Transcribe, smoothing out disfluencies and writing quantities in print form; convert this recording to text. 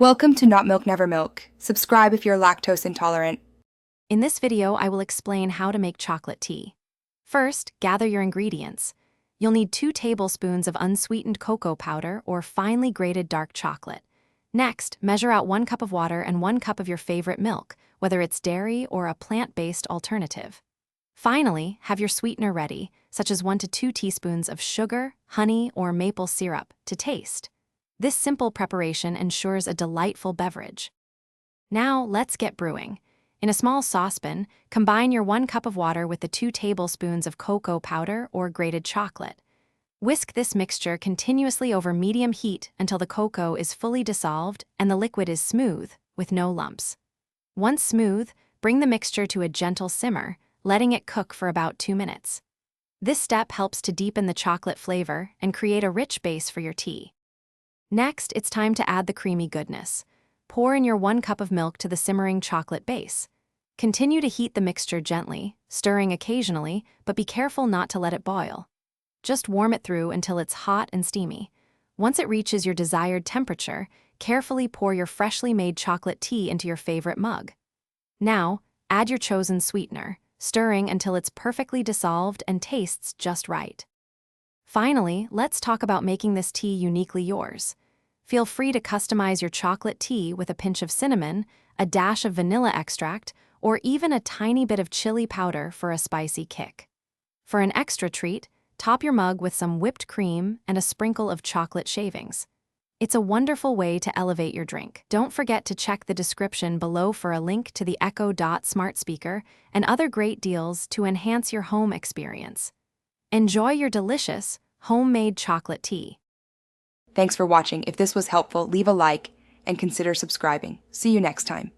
Welcome to Not Milk Never Milk. Subscribe if you're lactose intolerant. In this video, I will explain how to make chocolate tea. First, gather your ingredients. You'll need 2 tablespoons of unsweetened cocoa powder or finely grated dark chocolate. Next, measure out 1 cup of water and 1 cup of your favorite milk, whether it's dairy or a plant-based alternative. Finally, have your sweetener ready, such as 1 to 2 teaspoons of sugar, honey, or maple syrup to taste. This simple preparation ensures a delightful beverage. Now, let's get brewing. In a small saucepan, combine your 1 cup of water with the 2 tablespoons of cocoa powder or grated chocolate. Whisk this mixture continuously over medium heat until the cocoa is fully dissolved and the liquid is smooth, with no lumps. Once smooth, bring the mixture to a gentle simmer, letting it cook for about 2 minutes. This step helps to deepen the chocolate flavor and create a rich base for your tea. Next, it's time to add the creamy goodness. Pour in your 1 cup of milk to the simmering chocolate base. Continue to heat the mixture gently, stirring occasionally, but be careful not to let it boil. Just warm it through until it's hot and steamy. Once it reaches your desired temperature, carefully pour your freshly made chocolate tea into your favorite mug. Now, add your chosen sweetener, stirring until it's perfectly dissolved and tastes just right. Finally, let's talk about making this tea uniquely yours. Feel free to customize your chocolate tea with a pinch of cinnamon, a dash of vanilla extract, or even a tiny bit of chili powder for a spicy kick. For an extra treat, top your mug with some whipped cream and a sprinkle of chocolate shavings. It's a wonderful way to elevate your drink. Don't forget to check the description below for a link to the Echo Dot smart speaker and other great deals to enhance your home experience. Enjoy your delicious, homemade chocolate tea. Thanks for watching. If this was helpful, leave a like and consider subscribing. See you next time.